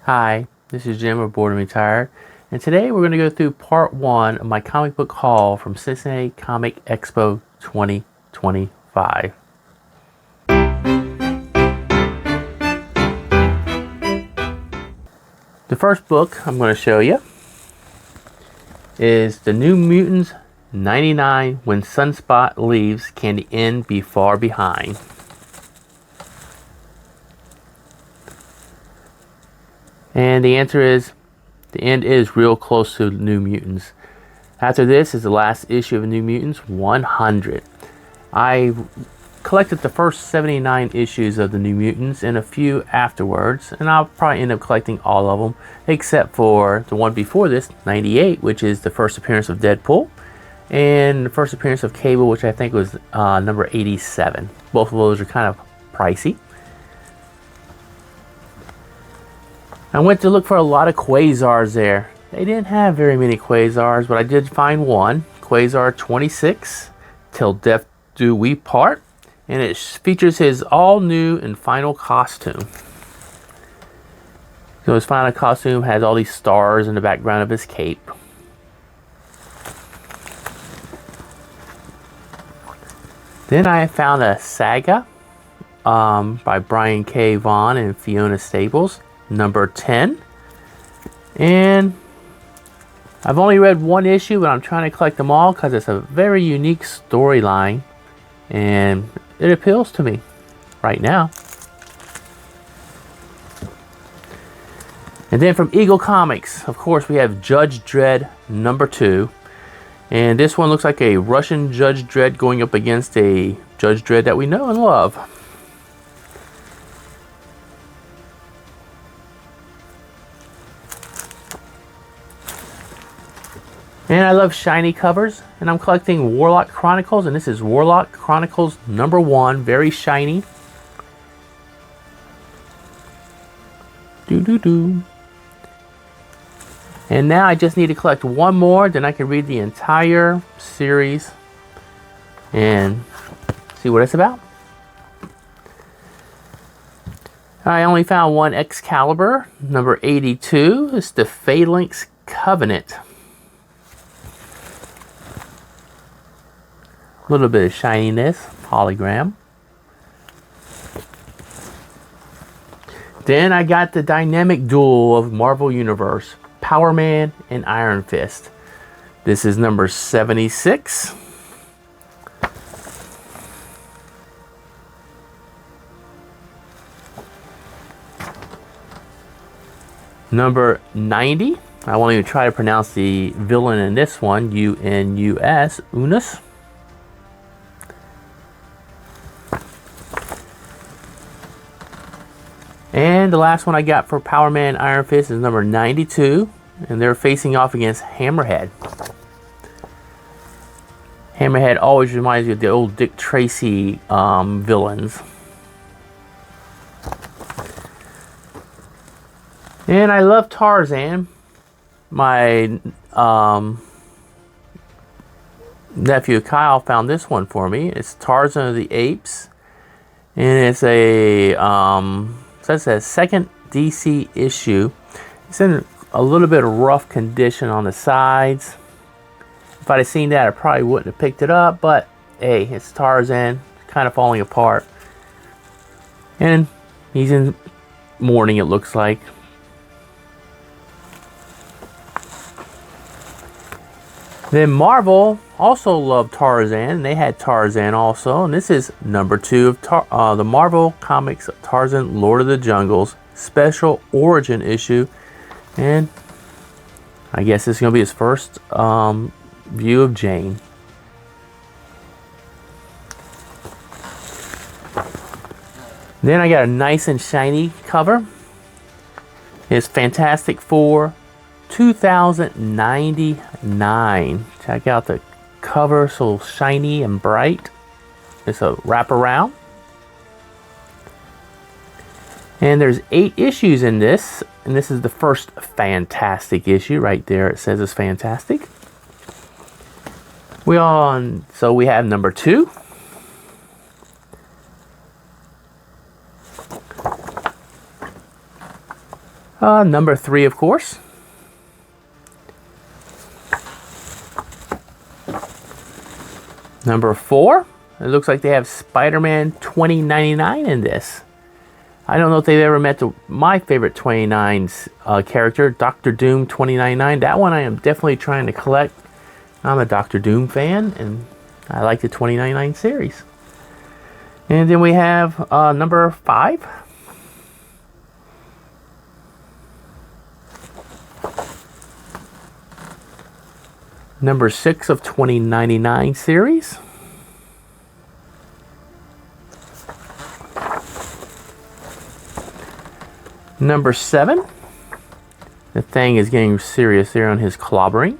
Hi, this is Jim of Bored and Retired, and today we're going to go through part 1 of my comic book haul from Cincinnati Comic Expo 2025. The first book I'm going to show you is The New Mutants 99 When Sunspot Leaves Can the End Be Far Behind? And the answer is, the end is real close to New Mutants. After this is the last issue of New Mutants 100. I collected the first 79 issues of the New Mutants and a few afterwards, and I'll probably end up collecting all of them, except for the one before this, 98, which is the first appearance of Deadpool, and the first appearance of Cable, which I think was number 87. Both of those are kind of pricey. I went to look for a lot of Quasars there. They didn't have very many Quasars, but I did find one, Quasar 26, Till Death Do We Part, and it features his all-new and final costume. So his final costume has all these stars in the background of his cape. Then I found a saga by Brian K. Vaughan and Fiona Staples, number 10, and I've only read one issue, but I'm trying to collect them all because it's a very unique storyline and it appeals to me right now. And then from Eagle Comics, of course, we have Judge Dredd number 2, and this one looks like a Russian Judge Dredd going up against a Judge Dredd that we know and love. And I love shiny covers, and I'm collecting Warlock Chronicles, and this is Warlock Chronicles number 1, very shiny. And now I just need to collect one more, then I can read the entire series and see what it's about. I only found one Excalibur, number 82. It's the Phalanx Covenant. A little bit of shininess, hologram. Then I got the dynamic duel of Marvel Universe, Power Man and Iron Fist. This is number 76. Number 90. I won't even try to pronounce the villain in this one, U-N-U-S, Unus. And the last one I got for Power Man Iron Fist is number 92, and they're facing off against Hammerhead. Hammerhead always reminds me of the old Dick Tracy villains. And I love Tarzan. My nephew Kyle found this one for me. It's Tarzan of the Apes, and it's a so that's a second DC issue. It's in a little bit of rough condition on the sides. If I'd have seen that, I probably wouldn't have picked it up, but hey, it's Tarzan, kind of falling apart. And he's in mourning, it looks like. Then Marvel also loved Tarzan. They had Tarzan also, and this is number 2 of the Marvel Comics Tarzan Lord of the Jungles special origin issue, and I guess this is going to be his first view of Jane. Then I got a nice and shiny cover. It's Fantastic Four 2099. Check out the cover, so shiny and bright. It's a wraparound. And there's 8 issues in this, and this is the first Fantastic issue. Right there it says it's Fantastic. So we have number 2. Number 3, of course. Number 4, it looks like they have Spider-Man 2099 in this. I don't know if they've ever met my favorite 29's character, Doctor Doom 2099. That one I am definitely trying to collect. I'm a Doctor Doom fan, and I like the 2099 series. And then we have number 5. Number 6 of 2099 series. Number 7. The thing is getting serious there on his clobbering.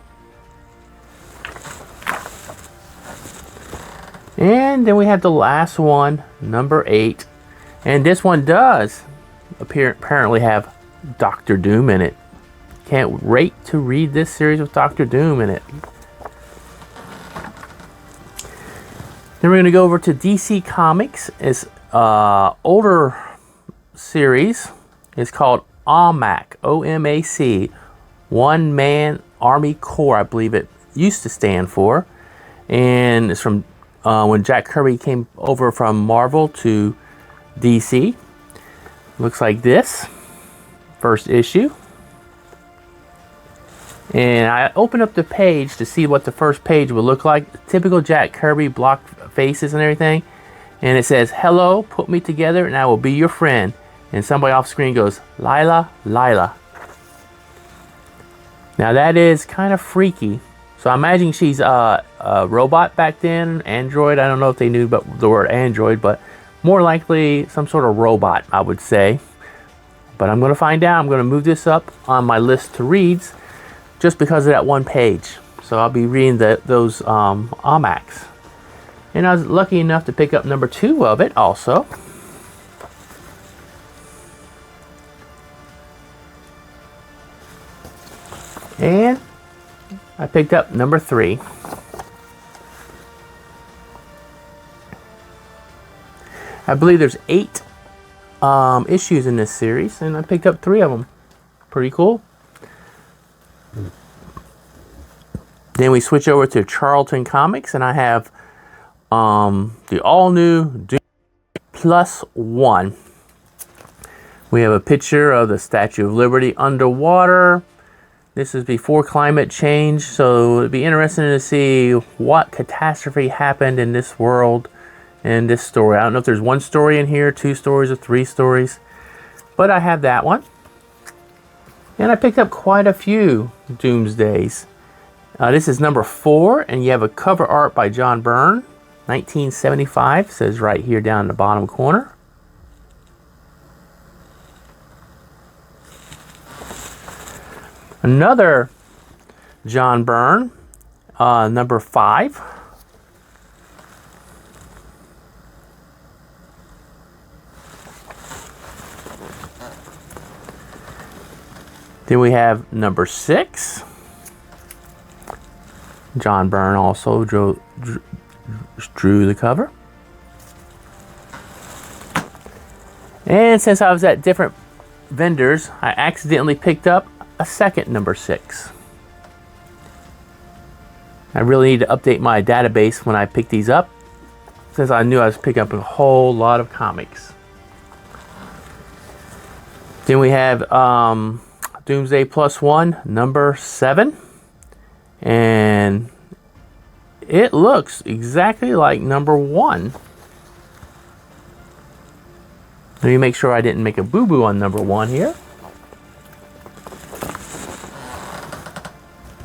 And then we have the last one, number 8. And this one does apparently have Doctor Doom in it. Can't wait to read this series with Doctor Doom in it. Then we're going to go over to DC Comics. It's older series. It's called OMAC, O-M-A-C, One Man Army Corps, I believe it used to stand for. And it's from when Jack Kirby came over from Marvel to DC. Looks like this. First issue. And I opened up the page to see what the first page would look like. Typical Jack Kirby, blocked faces and everything. And it says, "Hello, put me together and I will be your friend." And somebody off screen goes, "Lila, Lila." Now that is kind of freaky. So I imagine she's a robot back then, android. I don't know if they knew about the word android, but more likely some sort of robot, I would say. But I'm going to find out. I'm going to move this up on my list to reads just because of that one page. So I'll be reading those OMACs. And I was lucky enough to pick up number 2 of it also. And I picked up number 3. I believe there's 8 issues in this series, and I picked up 3 of them. Pretty cool. Then we switch over to Charlton Comics, and I have the all-new Doom +1. We have a picture of the Statue of Liberty underwater. This is before climate change, so it'd be interesting to see what catastrophe happened in this world and this story. I don't know if there's 1 story in here, 2 stories, or 3 stories, but I have that one. And I picked up quite a few Doomsdays. This is number 4, and you have a cover art by John Byrne, 1975, says right here down in the bottom corner. Another John Byrne, number 5. Then we have number 6. John Byrne also drew the cover. And since I was at different vendors, I accidentally picked up a second number 6. I really need to update my database when I pick these up, since I knew I was picking up a whole lot of comics. Then we have Doomsday +1, number 7. And it looks exactly like number 1. Let me make sure I didn't make a boo-boo on number 1 here.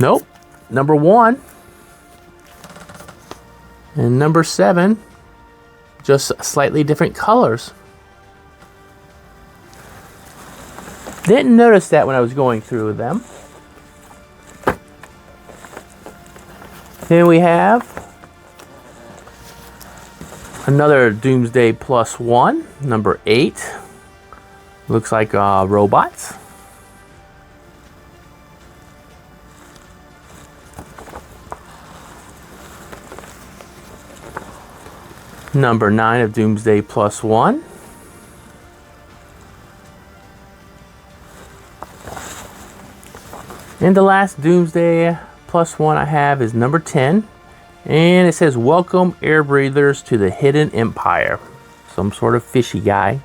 Nope, number 1 and number 7, just slightly different colors. Didn't notice that when I was going through them. Then we have another Doomsday +1, number 8. Looks like robots. Number 9 of Doomsday +1. And the last Doomsday Plus one I have is number 10. And it says, "Welcome air breathers to the Hidden Empire." Some sort of fishy guy.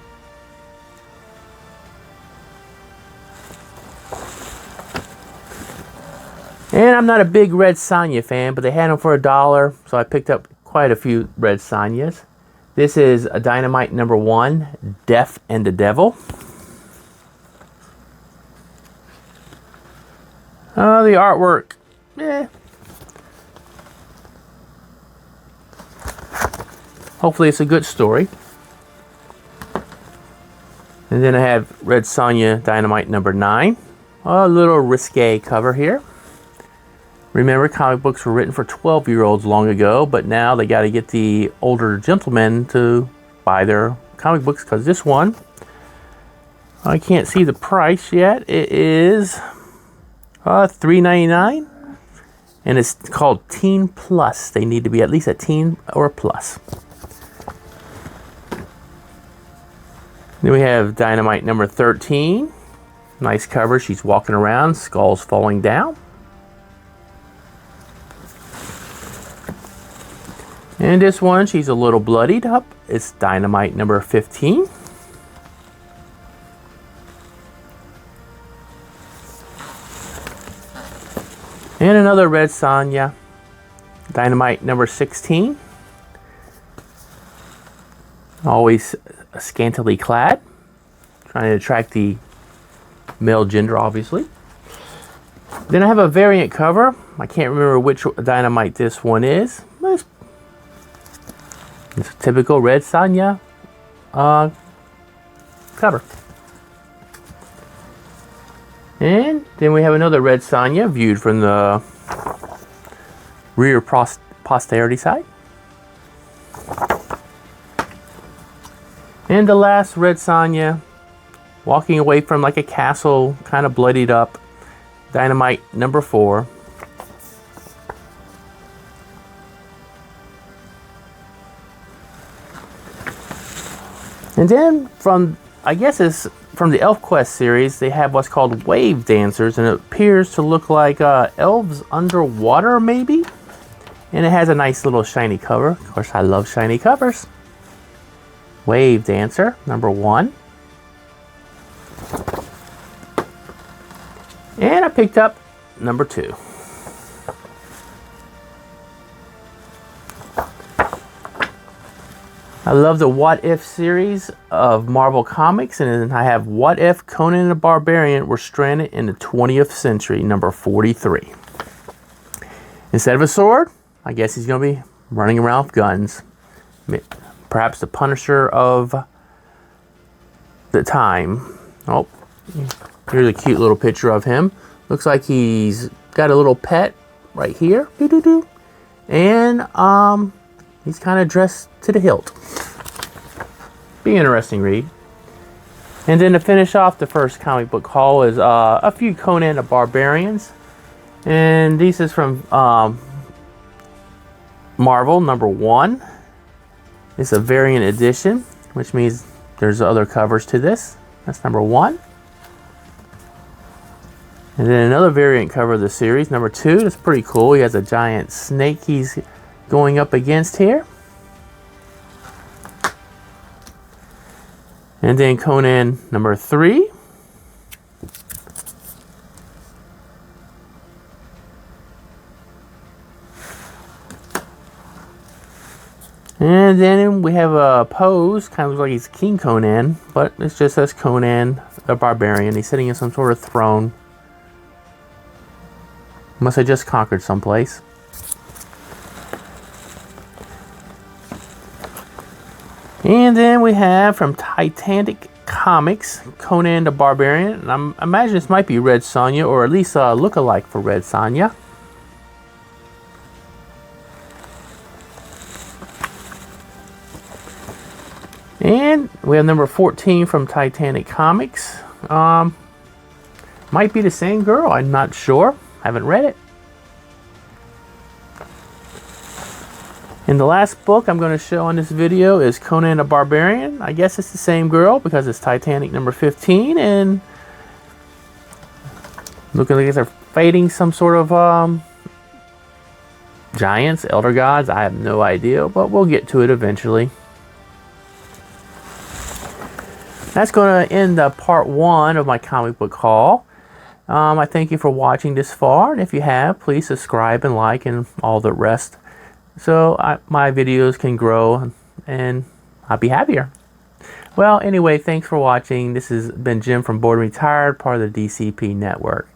And I'm not a big Red Sonja fan, but they had them for $1, so I picked up quite a few Red Sonjas. This is a Dynamite number 1, Death and the Devil. The artwork, hopefully it's a good story. And then I have Red Sonja Dynamite number 9. A little risque cover here. Remember, comic books were written for 12-year-olds long ago, but now they got to get the older gentlemen to buy their comic books, because this one, I can't see the price yet. It is $3.99, and it's called Teen Plus. They need to be at least a teen or a plus. Then we have Dynamite number 13. Nice cover. She's walking around, skulls falling down. And this one, she's a little bloodied up. It's Dynamite number 15. And another Red Sonja, Dynamite number 16. Always scantily clad, trying to attract the male gender, obviously. Then I have a variant cover. I can't remember which Dynamite this one is. It's a typical Red Sonja cover. And then we have another Red Sonja viewed from the rear posterity side. And the last Red Sonja walking away from like a castle, kind of bloodied up, Dynamite number 4. And then from, I guess it's from the ElfQuest series, they have what's called Wave Dancers, and it appears to look like elves underwater, maybe? And it has a nice little shiny cover. Of course, I love shiny covers. Wave Dancer, number 1. And I picked up number 2. I love the What If series of Marvel Comics, and then I have What If Conan the Barbarian were stranded in the 20th century, number 43. Instead of a sword, I guess he's going to be running around with guns. Perhaps the Punisher of the time. Oh, here's a cute little picture of him. Looks like he's got a little pet right here. Doo-doo-doo. And he's kind of dressed to the hilt. Be an interesting read. And then to finish off the first comic book haul is a few Conan the Barbarians. And this is from Marvel number 1. It's a variant edition, which means there's other covers to this. That's number 1. And then another variant cover of the series, number 2. That's pretty cool. He has a giant snake he's going up against here. And then Conan number 3. And then we have a pose, kind of looks like he's King Conan, but it's just as Conan the Barbarian. He's sitting in some sort of throne. Must have just conquered someplace. And then we have from Cincinnati Comics, Conan the Barbarian. And I imagine this might be Red Sonja, or at least a look-alike for Red Sonja. And we have number 14 from Cincinnati Comics. Might be the same girl, I'm not sure. Haven't read it. And the last book I'm going to show in this video is Conan the Barbarian. I guess it's the same girl because it's Titanic number 15. And Looking like they're fighting some sort of giants, elder gods. I have no idea, but we'll get to it eventually. That's going to end part 1 of my comic book haul. I thank you for watching this far, and if you have, please subscribe and like and all the rest, so my videos can grow and I'll be happier. Well, anyway, thanks for watching. This has been Jim from Bored and Retired, part of the DCP network.